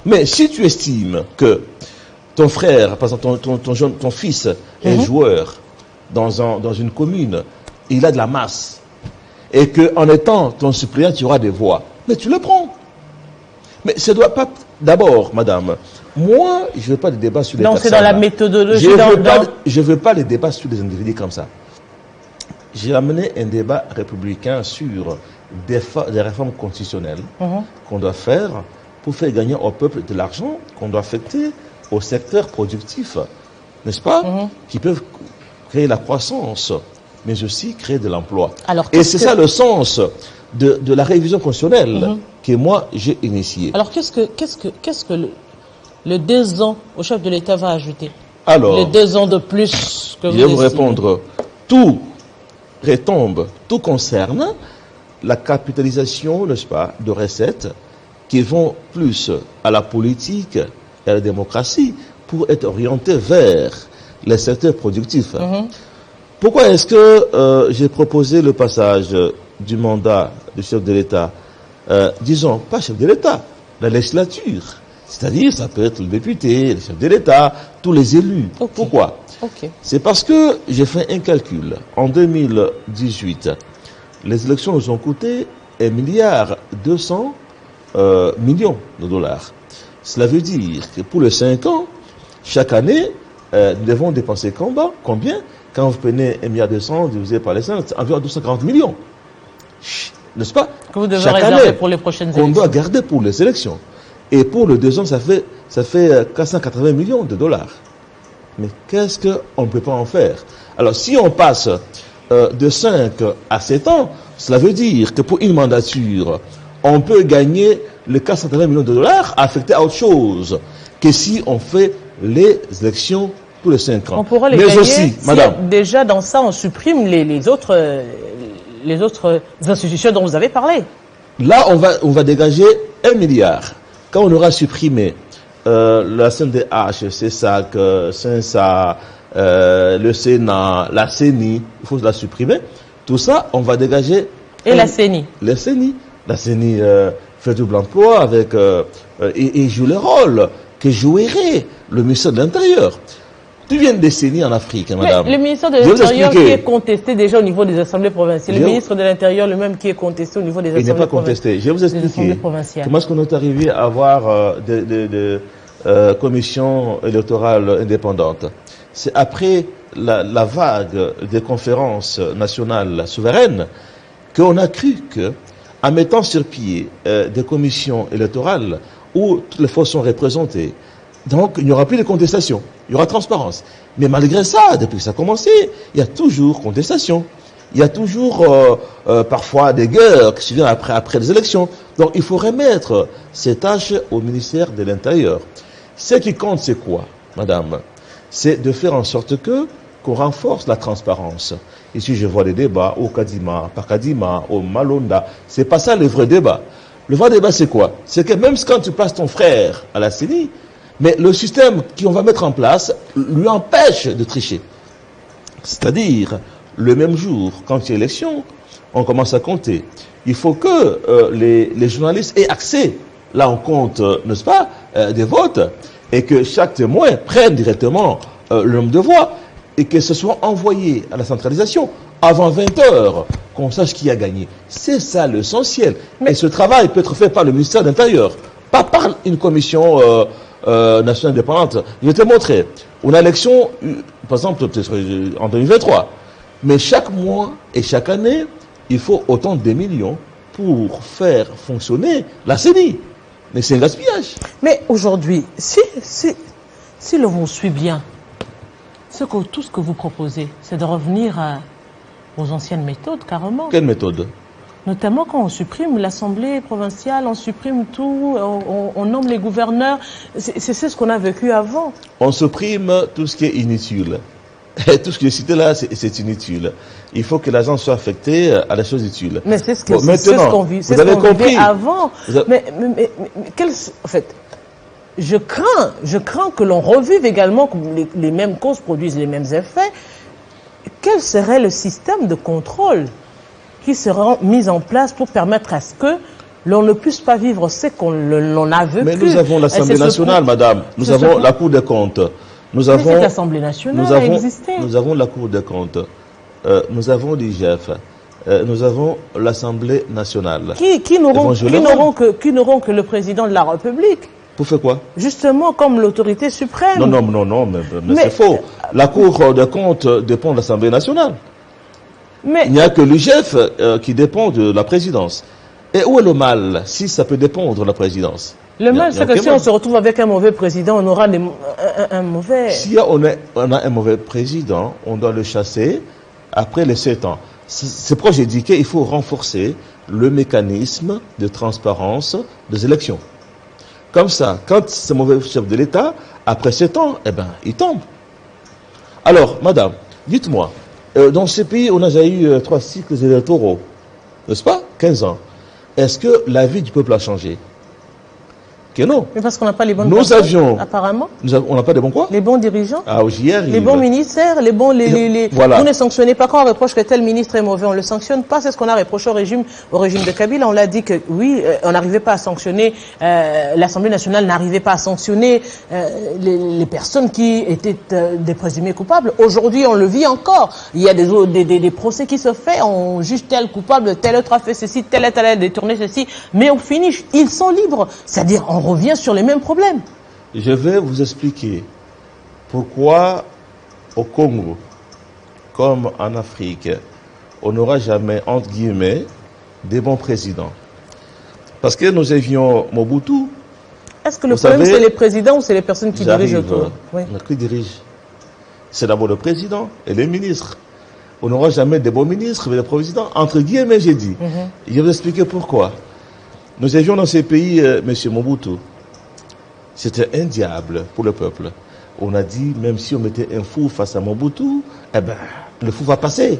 [SPEAKER 4] Mais si tu estimes que ton frère, par exemple ton fils est joueur dans une commune, il a de la masse, et qu'en étant ton suppléant, tu auras des voix, mais tu le prends. Mais ça ne doit pas... D'abord, madame, moi, je ne veux pas de débat sur les personnes.
[SPEAKER 1] Donc c'est dans la méthodologie.
[SPEAKER 4] Je ne veux pas les débats sur les individus comme ça. J'ai amené un débat républicain sur des réformes constitutionnelles qu'on doit faire pour faire gagner au peuple de l'argent qu'on doit affecter au secteur productif, n'est-ce pas, qui peuvent créer la croissance, mais aussi créer de l'emploi. Et c'est ça le sens de la révision constitutionnelle que moi j'ai initiée.
[SPEAKER 1] Alors qu'est-ce que le 2 ans au chef de l'État va ajouter?
[SPEAKER 4] Alors,
[SPEAKER 1] les 2 ans de plus que vous
[SPEAKER 4] je vais vous répondre. Tout retombe, tout concerne la capitalisation, n'est-ce pas, de recettes qui vont plus à la politique et à la démocratie pour être orientés vers les secteurs productifs. Pourquoi est-ce que j'ai proposé le passage du mandat du chef de l'État, disons, pas chef de l'État, la législature, c'est-à-dire ça peut être le député, le chef de l'État, tous les élus. Pourquoi? C'est parce que j'ai fait un calcul. En 2018, les élections nous ont coûté 1,2 milliard de dollars. Cela veut dire que pour les 5 ans, chaque année, nous devons dépenser combien? Quand vous prenez 1,2 milliard divisé par les 5, c'est environ 240 millions. N'est-ce pas?
[SPEAKER 1] Que vous devez réserver pour les prochaines élections.
[SPEAKER 4] On doit garder pour les élections. Et pour le 2 ans, ça fait 480 millions de dollars. Mais qu'est-ce qu'on ne peut pas en faire? Alors, si on passe de 5 à 7 ans, cela veut dire que pour une mandature, on peut gagner les 480 millions de dollars affectés à autre chose que si on fait les élections tous les 5 ans.
[SPEAKER 1] On pourra les
[SPEAKER 4] mais
[SPEAKER 1] gagner
[SPEAKER 4] aussi,
[SPEAKER 1] si
[SPEAKER 4] madame,
[SPEAKER 1] déjà dans ça, on supprime les autres institutions dont vous avez parlé.
[SPEAKER 4] Là, on va dégager 1 milliard. Quand on aura supprimé la CNDH, CESAC, CENSA, le Sénat, la CENI, il faut la supprimer. Tout ça, on va dégager.
[SPEAKER 1] Et la CENI?
[SPEAKER 4] La CENI. La CENI fait double emploi avec, et joue le rôle que jouerait le ministère de l'Intérieur. Tu viens des CENI en Afrique, madame.
[SPEAKER 1] Mais le ministère de l'Intérieur qui est contesté déjà au niveau des assemblées provinciales. Le ministre de l'Intérieur lui-même qui est contesté au niveau des assemblées provinciales.
[SPEAKER 4] Il n'est pas contesté. Je vais vous expliquer comment est-ce qu'on est arrivé à avoir des commissions électorales indépendantes. C'est après la vague des conférences nationales souveraines qu'on a cru que, en mettant sur pied des commissions électorales où toutes les forces sont représentées, donc il n'y aura plus de contestation, il y aura transparence. Mais malgré ça, depuis que ça a commencé, il y a toujours contestation. Il y a toujours parfois des guerres qui suivent après les élections. Donc il faut remettre ces tâches au ministère de l'Intérieur. Ce qui compte, c'est quoi, madame? C'est de faire en sorte qu'on renforce la transparence. Ici, je vois des débats au Kadima, par Kadima, au Malonda. C'est pas ça le vrai débat. Le vrai débat, c'est quoi? C'est que même quand tu passes ton frère à la CENI, mais le système qu'on va mettre en place lui empêche de tricher. C'est-à-dire, le même jour, quand il y a élection, on commence à compter. Il faut que les journalistes aient accès, là on compte, n'est-ce pas, des votes, et que chaque témoin prenne directement le nombre de voix, et que ce soit envoyé à la centralisation avant 20 heures, qu'on sache qui a gagné. C'est ça l'essentiel. Et ce travail peut être fait par le ministère de l'Intérieur, pas par une commission nationale indépendante. Je vais te montrer. On a l'élection, par exemple, en 2023. Mais chaque mois et chaque année, il faut autant de millions pour faire fonctionner la CENI. Mais c'est un gaspillage.
[SPEAKER 1] Mais aujourd'hui, si l'on vous suit bien, tout ce que vous proposez, c'est de revenir aux anciennes méthodes, carrément.
[SPEAKER 4] Quelle méthode?
[SPEAKER 1] Notamment quand on supprime l'Assemblée provinciale, on supprime tout, on nomme les gouverneurs. C'est ce qu'on a vécu avant.
[SPEAKER 4] On supprime tout ce qui est inutile. Et tout ce que j'ai cité là, c'est inutile. Il faut que l'agent soit affecté à la chose utile.
[SPEAKER 1] Mais c'est ce qu'on vivait avant. Mais en fait, je crains que l'on revive également, que les mêmes causes produisent les mêmes effets. Quel serait le système de contrôle qui sera mis en place pour permettre à ce que l'on ne puisse pas vivre ce qu'on a vécu?
[SPEAKER 4] Mais nous avons l'Assemblée nationale, madame. Nous avons la Cour des comptes. Nous avons
[SPEAKER 1] l'Assemblée nationale a existé.
[SPEAKER 4] Nous avons la Cour des comptes. Nous avons l'IGF. Nous avons l'Assemblée nationale.
[SPEAKER 1] Qui n'auront que le président de la République.
[SPEAKER 4] Pour faire quoi? Justement,
[SPEAKER 1] comme l'autorité suprême.
[SPEAKER 4] Non, mais c'est faux. La Cour des comptes dépend de l'Assemblée nationale. Mais il n'y a que l'IGF qui dépend de la présidence. Et où est le mal si ça peut dépendre de la présidence?
[SPEAKER 1] Le mal, c'est que si on se retrouve avec un mauvais président, on aura un mauvais...
[SPEAKER 4] Si on a un mauvais président, on doit le chasser après les 7 ans. C'est pourquoi j'ai dit qu'il faut renforcer le mécanisme de transparence des élections. Comme ça, quand ce mauvais chef de l'État, après 7 ans, eh ben, il tombe. Alors, madame, dites-moi, dans ces pays, on a déjà eu 3 cycles électoraux, n'est-ce pas? 15 ans. Est-ce que la vie du peuple a changé? Que non.
[SPEAKER 1] Mais parce qu'on n'a pas les bonnes
[SPEAKER 4] Nous
[SPEAKER 1] personnes,
[SPEAKER 4] avions,
[SPEAKER 1] apparemment.
[SPEAKER 4] on n'a pas de bons quoi?
[SPEAKER 1] Les bons dirigeants.
[SPEAKER 4] Ah, j'y arrive.
[SPEAKER 1] Les bons ministères, les bons,
[SPEAKER 4] Voilà.
[SPEAKER 1] Vous ne sanctionnez pas quand on reproche que tel ministre est mauvais, on le sanctionne pas. C'est ce qu'on a reproché au régime de Kabila. On l'a dit que oui, on n'arrivait pas à sanctionner, l'Assemblée nationale n'arrivait pas à sanctionner les personnes qui étaient des présumés coupables. Aujourd'hui, on le vit encore. Il y a des procès qui se font, on juge tel coupable, tel autre a fait ceci, tel a détourné ceci, mais au finish, ils sont libres. C'est-à-dire, on revient sur les mêmes problèmes.
[SPEAKER 4] Je vais vous expliquer pourquoi au Congo, comme en Afrique, on n'aura jamais, entre guillemets, des bons présidents. Parce que nous avions Mobutu.
[SPEAKER 1] Est-ce que le problème, c'est les présidents ou c'est les personnes qui dirigent autour?
[SPEAKER 4] Oui. Qui dirige? C'est d'abord le président et les ministres. On n'aura jamais des bons ministres, mais des présidents. Entre guillemets, j'ai dit. Je vais vous expliquer pourquoi. Nous avions dans ces pays M. Mobutu. C'était un diable pour le peuple. On a dit, même si on mettait un fou face à Mobutu, eh ben, le fou va passer.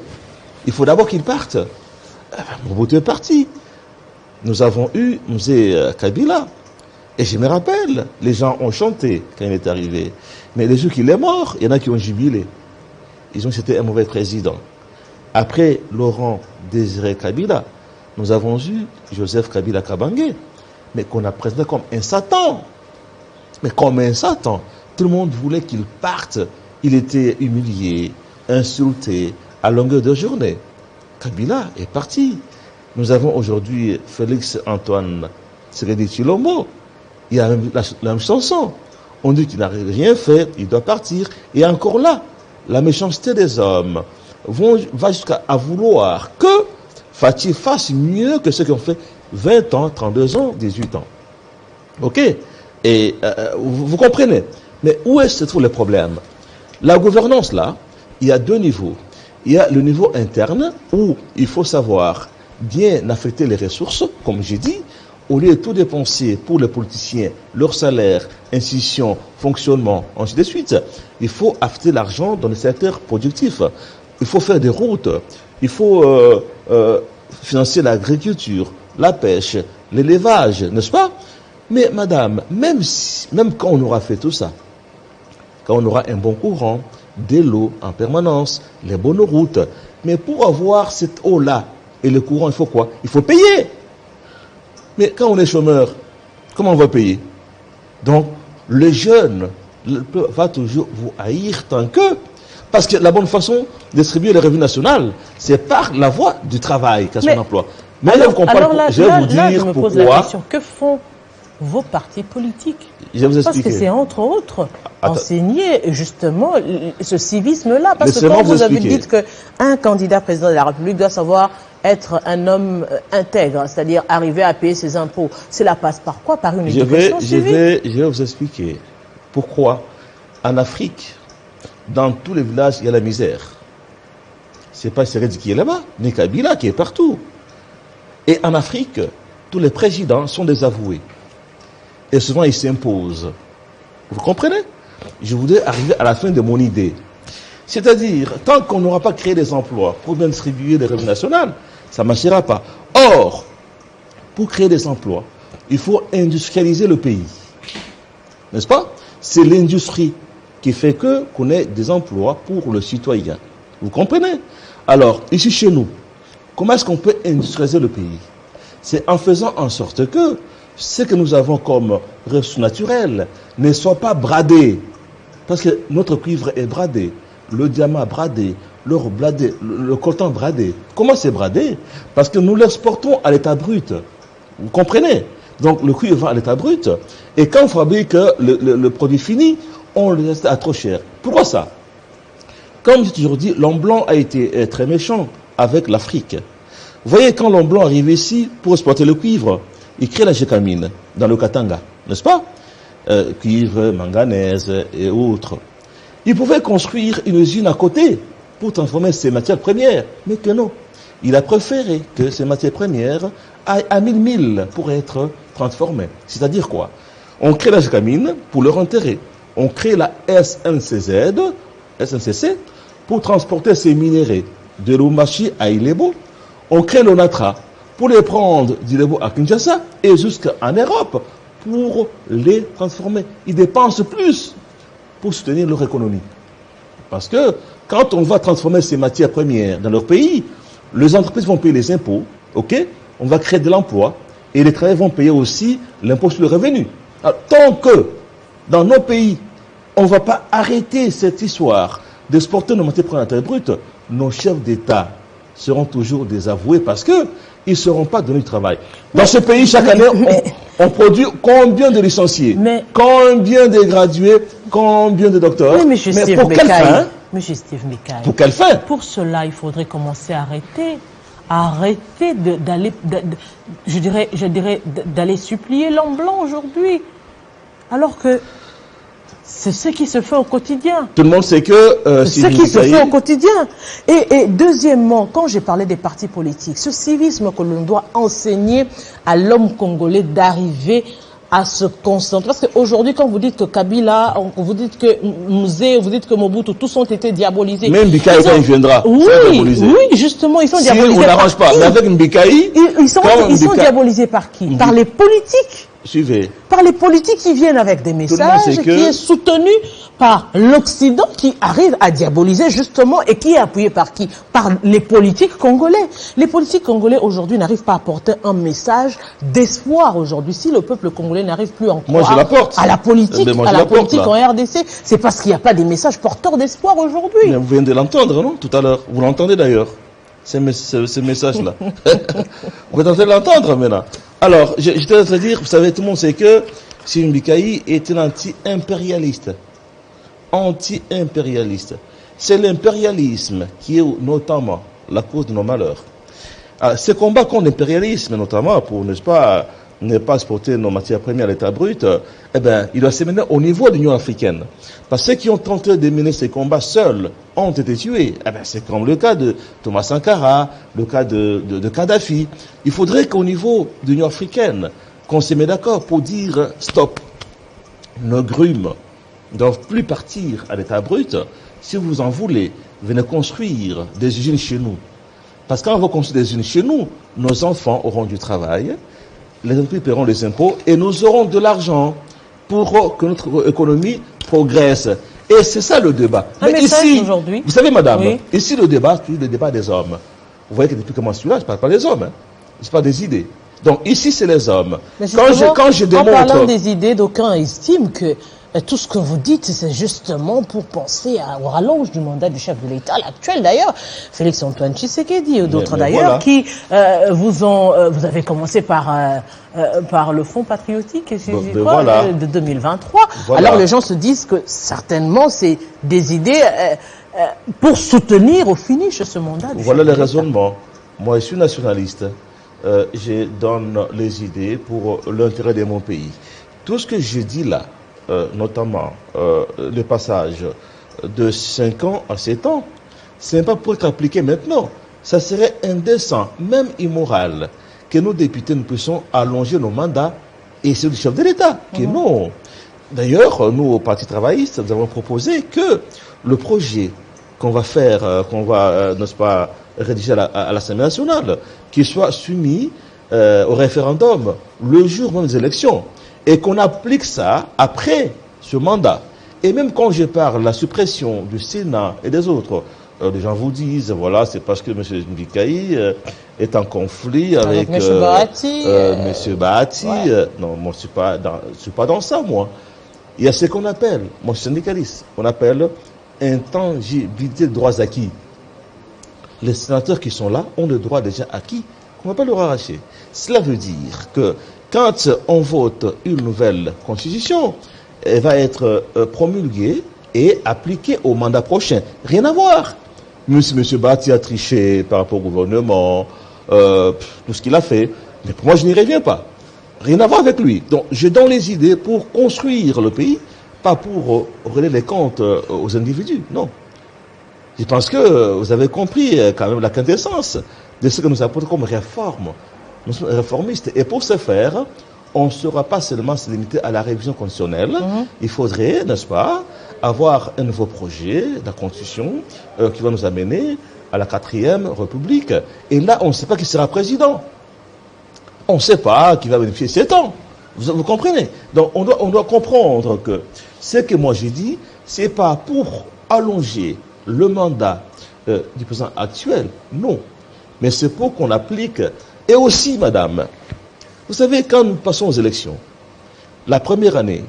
[SPEAKER 4] Il faut d'abord qu'il parte. Eh ben, Mobutu est parti. Nous avons eu M. Kabila. Et je me rappelle, les gens ont chanté quand il est arrivé. Mais les jours qu'il est mort, il y en a qui ont jubilé. Ils ont dit que c'était un mauvais président. Après Laurent Désiré Kabila, nous avons eu Joseph Kabila Kabange, mais qu'on a présenté comme un Satan. Mais comme un Satan. Tout le monde voulait qu'il parte. Il était humilié, insulté, à longueur de journée. Kabila est parti. Nous avons aujourd'hui Félix Antoine Tshisekedi Tshilombo. Il y a la même chanson. On dit qu'il n'a rien fait, il doit partir. Et encore là, la méchanceté des hommes va jusqu'à vouloir que Fathi fasse mieux que ceux qui ont fait 20 ans, 32 ans, 18 ans. Ok? Et vous comprenez. Mais où est-ce que se trouve le problème? La gouvernance, là, il y a 2 niveaux. Il y a le niveau interne, où il faut savoir bien affecter les ressources, comme j'ai dit, au lieu de tout dépenser pour les politiciens, leur salaire, institutions, fonctionnement, ainsi de suite. Il faut affecter l'argent dans le secteur productif. Il faut faire des routes. Il faut financer l'agriculture, la pêche, l'élevage, n'est-ce pas? Mais madame, même quand on aura fait tout ça, quand on aura un bon courant, de l'eau en permanence, les bonnes routes, mais pour avoir cette eau-là et le courant, il faut quoi? Il faut payer. Mais quand on est chômeur, comment on va payer? Donc, le jeune va toujours vous haïr tant que... Parce que la bonne façon de distribuer le revenu national, c'est par la voie du travail qu'à son emploi. Mais
[SPEAKER 1] alors,
[SPEAKER 4] je vais vous dire
[SPEAKER 1] je me pose
[SPEAKER 4] pourquoi...
[SPEAKER 1] la question, que font vos partis politiques?
[SPEAKER 4] Je vais vous expliquer.
[SPEAKER 1] Parce que c'est entre autres enseigner justement ce civisme-là. Parce que quand vous avez dit qu'un candidat président de la République doit savoir être un homme intègre, c'est-à-dire arriver à payer ses impôts, cela passe par quoi? Par une éducation civique.
[SPEAKER 4] Je vais vous expliquer pourquoi en Afrique, dans tous les villages, il y a la misère. C'est pas Tshisekedi qui est là-bas, ni Kabila qui est partout. Et en Afrique, tous les présidents sont désavoués. Et souvent, ils s'imposent. Vous comprenez? Je voudrais arriver à la fin de mon idée. C'est-à-dire, tant qu'on n'aura pas créé des emplois pour bien distribuer les revenus nationaux, ça ne marchera pas. Or, pour créer des emplois, il faut industrialiser le pays. N'est-ce pas? C'est l'industrie qui fait qu'on ait des emplois pour le citoyen. Vous comprenez? Alors, ici chez nous, comment est-ce qu'on peut industrialiser le pays? C'est en faisant en sorte que ce que nous avons comme ressources naturelles ne soit pas bradé. Parce que notre cuivre est bradé, le diamant bradé, l'or bradé, le coltan bradé. Comment c'est bradé? Parce que nous l'exportons à l'état brut. Vous comprenez? Donc le cuivre va à l'état brut. Et quand on fabrique le produit fini, on le laisse à trop cher. Pourquoi ça? Comme j'ai toujours dit, l'homme blanc a été très méchant avec l'Afrique. Vous voyez, quand l'homme blanc arrive ici pour exploiter le cuivre, il crée la Gécamine dans le Katanga, n'est-ce pas? Cuivre, manganèse et autres. Il pouvait construire une usine à côté pour transformer ces matières premières, mais que non. Il a préféré que ces matières premières aillent à 1000 milles pour être transformées. C'est-à-dire quoi? On crée la Gécamine pour leur enterrer. On crée la SNCC, pour transporter ces minéraux de Lubumbashi à Ilebo. On crée l'Onatra pour les prendre d'Ilebo à Kinshasa et jusqu'en Europe pour les transformer. Ils dépensent plus pour soutenir leur économie. Parce que quand on va transformer ces matières premières dans leur pays, les entreprises vont payer les impôts, ok? On va créer de l'emploi et les travailleurs vont payer aussi l'impôt sur le revenu. Alors, tant que dans nos pays, on ne va pas arrêter cette histoire d'exporter nos matières premières brutes, nos chefs d'État seront toujours désavoués parce qu'ils ne seront pas donnés du travail. Dans ce pays, chaque année, on produit combien de licenciés, combien de gradués, combien de docteurs.
[SPEAKER 1] Oui, mais pour quelle fin? Monsieur Steve Mikaï.
[SPEAKER 4] Pour quelle fin?
[SPEAKER 1] Pour cela, il faudrait commencer à arrêter d'aller, je dirais, d'aller supplier l'homme blanc aujourd'hui. Alors que c'est ce qui se fait au quotidien.
[SPEAKER 4] Tout le monde sait que
[SPEAKER 1] c'est ce qui se fait au quotidien. Et deuxièmement, quand j'ai parlé des partis politiques, ce civisme que l'on doit enseigner à l'homme congolais d'arriver à se concentrer. Parce qu'aujourd'hui, quand vous dites que Kabila, vous dites que Mzee, vous dites que Mobutu, tous ont été diabolisés.
[SPEAKER 4] Même Mbikaï, quand il viendra,
[SPEAKER 1] oui, justement, ils sont diabolisés.
[SPEAKER 4] On n'arrange pas, mais avec Mbikaï,
[SPEAKER 1] ils sont diabolisés par qui? Par les politiques.
[SPEAKER 4] Suivez.
[SPEAKER 1] Par les politiques qui viennent avec des messages, qui est soutenu par l'Occident, qui arrive à diaboliser justement, et qui est appuyé par qui? Par les politiques congolais. Les politiques congolais aujourd'hui n'arrivent pas à porter un message d'espoir aujourd'hui. Si le peuple congolais n'arrive plus à croire à la politique, en RDC, c'est parce qu'il n'y a pas des messages porteurs d'espoir aujourd'hui.
[SPEAKER 4] Vous venez de l'entendre, non? Tout à l'heure. Vous l'entendez d'ailleurs, ces messages-là. Vous êtes en train de l'entendre maintenant. Alors, j'étais en train de dire, vous savez, tout le monde sait que Steve Mikaï est un anti-impérialiste. Anti-impérialiste. C'est l'impérialisme qui est notamment la cause de nos malheurs. Alors, ces combats contre l'impérialisme, notamment pour, n'est-ce pas, ne pas exporter nos matières premières à l'état brut, eh bien, il doit se mener au niveau de l'Union africaine. Parce que ceux qui ont tenté de mener ces combats seuls ont été tués. Eh bien, c'est comme le cas de Thomas Sankara, le cas de Kadhafi. Il faudrait qu'au niveau de l'Union africaine, qu'on se mette d'accord pour dire stop. Nos grumes ne doivent plus partir à l'état brut. Si vous en voulez, venez construire des usines chez nous. Parce que quand on va construire des usines chez nous, nos enfants auront du travail, les entreprises paieront les impôts et nous aurons de l'argent pour que notre économie progresse. Et c'est ça le débat.
[SPEAKER 1] Mais ici, aujourd'hui,
[SPEAKER 4] vous savez, madame, ici le débat, c'est le débat des hommes. Vous voyez que depuis que moi je suis là, je ne parle pas des hommes. Je ne parle pas des idées. Donc ici, c'est les hommes. Quand je démontre...
[SPEAKER 1] En parlant des idées, d'aucuns estiment que tout ce que vous dites, c'est justement pour penser au rallonge du mandat du chef de l'État, l'actuel d'ailleurs, Félix-Antoine Tshisekedi et d'autres d'ailleurs, qui vous avez commencé par le Fonds patriotique de 2023. Voilà. Alors les gens se disent que certainement c'est des idées pour soutenir au finish ce mandat.
[SPEAKER 4] Voilà le raisonnement. Moi, je suis nationaliste. Je donne les idées pour l'intérêt de mon pays. Tout ce que je dis là, notamment le passage de 5 ans à 7 ans, ce n'est pas pour être appliqué maintenant. Ça serait indécent, même immoral, que nos députés nous puissions allonger nos mandats et ceux du chef de l'État. Que non. D'ailleurs, nous, au Parti travailliste, nous avons proposé que le projet qu'on va faire, n'est-ce pas, rédiger à l'Assemblée nationale, qu'il soit soumis au référendum le jour même des élections. Et qu'on applique ça après ce mandat. Et même quand je parle de la suppression du Sénat et des autres, les gens vous disent, voilà, c'est parce que M. Mbikaï est en conflit avec
[SPEAKER 1] M. Bahati.
[SPEAKER 4] M. Bahati. Non, moi, je suis pas dans ça, moi. Il y a ce qu'on appelle, moi, je suis syndicaliste, on appelle intangibilité de droits acquis. Les sénateurs qui sont là ont le droit déjà acquis, qu'on ne va pas leur arracher. Cela veut dire que quand on vote une nouvelle constitution, elle va être promulguée et appliquée au mandat prochain. Rien à voir. Monsieur Bahati a triché par rapport au gouvernement, tout ce qu'il a fait. Mais pour moi, je n'y reviens pas. Rien à voir avec lui. Donc, je donne les idées pour construire le pays, pas pour relayer les comptes aux individus. Non. Je pense que vous avez compris quand même la quintessence de ce que nous apportons comme réforme. Nous sommes réformistes. Et pour ce faire, on ne sera pas seulement se limiter à la révision constitutionnelle. Il faudrait, n'est-ce pas, avoir un nouveau projet de la Constitution qui va nous amener à la 4e République. Et là, on ne sait pas qui sera président. On ne sait pas qui va bénéficier de 7 ans. Vous comprenez? Donc, on doit comprendre que ce que moi j'ai dit, c'est pas pour allonger le mandat du président actuel, non. Mais c'est pour qu'on applique. Et aussi, madame, vous savez, quand nous passons aux élections, la première année,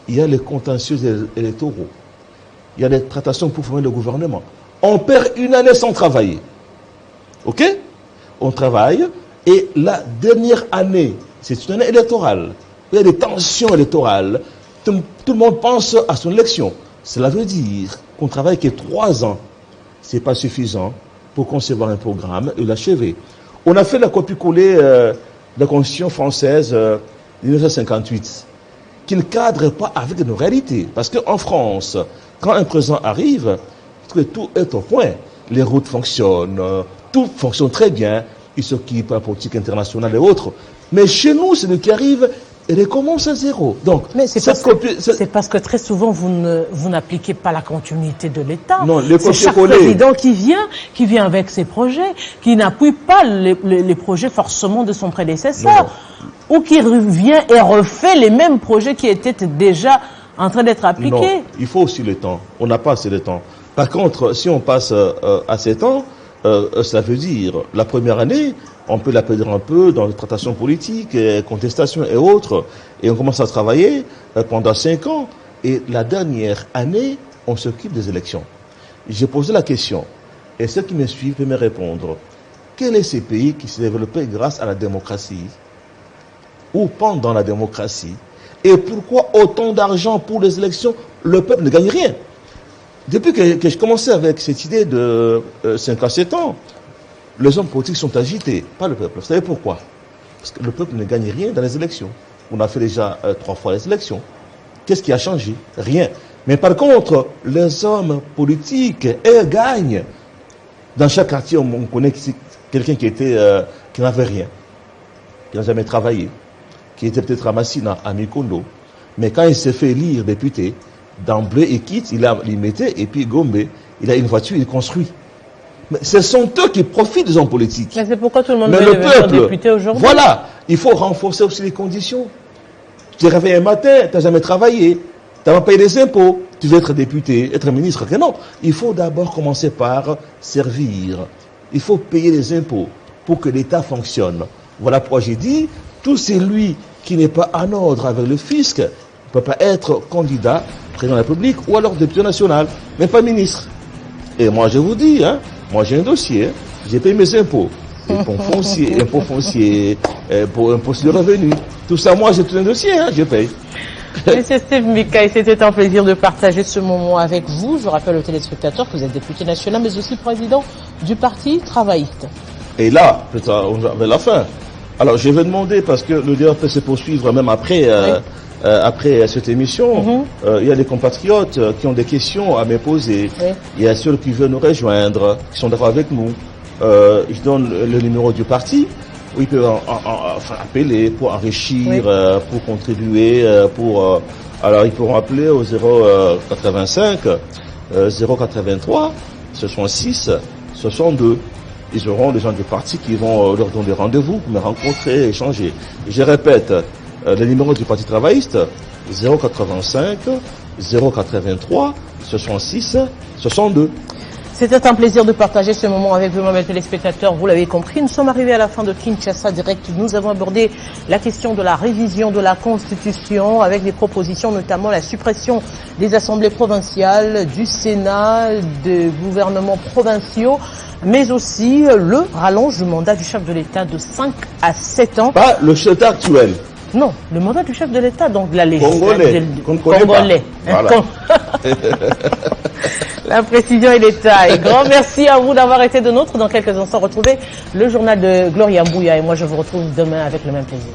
[SPEAKER 4] il y a les contentieux électoraux. Il y a les tractations pour former le gouvernement. On perd une année sans travailler. OK? On travaille. Et la dernière année, c'est une année électorale. Il y a des tensions électorales. Tout le monde pense à son élection. Cela veut dire qu'on travaille que 3 ans. Ce n'est pas suffisant pour concevoir un programme et l'achever. On a fait la copie-collée de la Constitution française de 1958, qui ne cadre pas avec nos réalités. Parce qu'en France, quand un président arrive, tout est au point. Les routes fonctionnent, tout fonctionne très bien. Il s'occupe de la politique internationale et autres. Mais chez nous, celui qui arrive, il recommence à zéro. Donc,
[SPEAKER 1] mais c'est parce que très souvent, vous n'appliquez pas la continuité de l'État.
[SPEAKER 4] Non, c'est
[SPEAKER 1] chaque président qui vient avec ses projets, qui n'appuie pas les projets forcément de son prédécesseur, ou qui revient et refait les mêmes projets qui étaient déjà en train d'être appliqués.
[SPEAKER 4] Non, il faut aussi le temps. On n'a pas assez de temps. Par contre, si on passe à 7 ans, ça veut dire, la première année, on peut la perdre un peu dans les tractations politiques, contestations et autres, et on commence à travailler pendant 5 ans, et la dernière année, on s'occupe des élections. J'ai posé la question, et ceux qui me suivent peuvent me répondre. Quel est ce pays qui s'est développé grâce à la démocratie, ou pendant la démocratie, et pourquoi autant d'argent pour les élections, le peuple ne gagne rien? Depuis que je commençais avec cette idée de 5 à 7 ans, les hommes politiques sont agités, pas le peuple. Vous savez pourquoi? Parce que le peuple ne gagne rien dans les élections. On a fait déjà 3 fois les élections. Qu'est-ce qui a changé? Rien. Mais par contre, les hommes politiques, eux, gagnent. Dans chaque quartier, on connaît quelqu'un qui n'avait rien, qui n'a jamais travaillé, qui était peut-être à Massina, à Mikondo. Mais quand il s'est fait élire député, d'emblée, il quitte, il mettait, et puis Gombe, il a une voiture, il construit. Mais ce sont eux qui profitent des hommes politiques.
[SPEAKER 1] Mais c'est pourquoi tout le monde veut devenir député aujourd'hui.
[SPEAKER 4] Voilà, il faut renforcer aussi les conditions. Tu te réveilles un matin, tu n'as jamais travaillé, tu n'as pas payé des impôts, tu veux être député, être ministre. Non, il faut d'abord commencer par servir. Il faut payer les impôts pour que l'État fonctionne. Voilà pourquoi j'ai dit, tout celui qui n'est pas en ordre avec le fisc ne peut pas être candidat président de la République ou alors député national, mais pas ministre. Et moi je vous dis, moi j'ai un dossier, j'ai payé mes impôts, impôts fonciers, pour impôts sur le revenu. Tout ça, moi j'ai tout un dossier, je paye.
[SPEAKER 1] Monsieur Steve Mikaï, c'était un plaisir de partager ce moment avec vous. Je rappelle aux téléspectateurs que vous êtes député national, mais aussi président du Parti travailliste.
[SPEAKER 4] Et là, peut-être vers la fin. Alors je vais demander, parce que le débat peut se poursuivre même après... après cette émission, il y a des compatriotes qui ont des questions à me poser. Oui. Il y a ceux qui veulent nous rejoindre, qui sont d'accord avec nous. Je donne le numéro du parti, où ils peuvent appeler pour enrichir, pour contribuer, alors ils pourront appeler au 085 083 66 62. Ils auront des gens du parti qui vont leur donner rendez-vous pour me rencontrer, échanger. Je répète, le numéro du Parti travailliste, 085 083 66 62.
[SPEAKER 1] C'était un plaisir de partager ce moment avec vous, mes téléspectateurs. Vous l'avez compris, nous sommes arrivés à la fin de Kinshasa Direct. Nous avons abordé la question de la révision de la Constitution avec des propositions, notamment la suppression des assemblées provinciales, du Sénat, des gouvernements provinciaux, mais aussi le rallonge du mandat du chef de l'État de 5 à 7 ans.
[SPEAKER 4] Pas le chef actuel.
[SPEAKER 1] Non, le mandat du chef de l'État, donc la
[SPEAKER 4] législature.
[SPEAKER 1] Congolais. Voilà. La précision et l'État. Et grand merci à vous d'avoir été de nôtres. Dans quelques instants, retrouvez le journal de Gloria Mbouya. Et moi, je vous retrouve demain avec le même plaisir.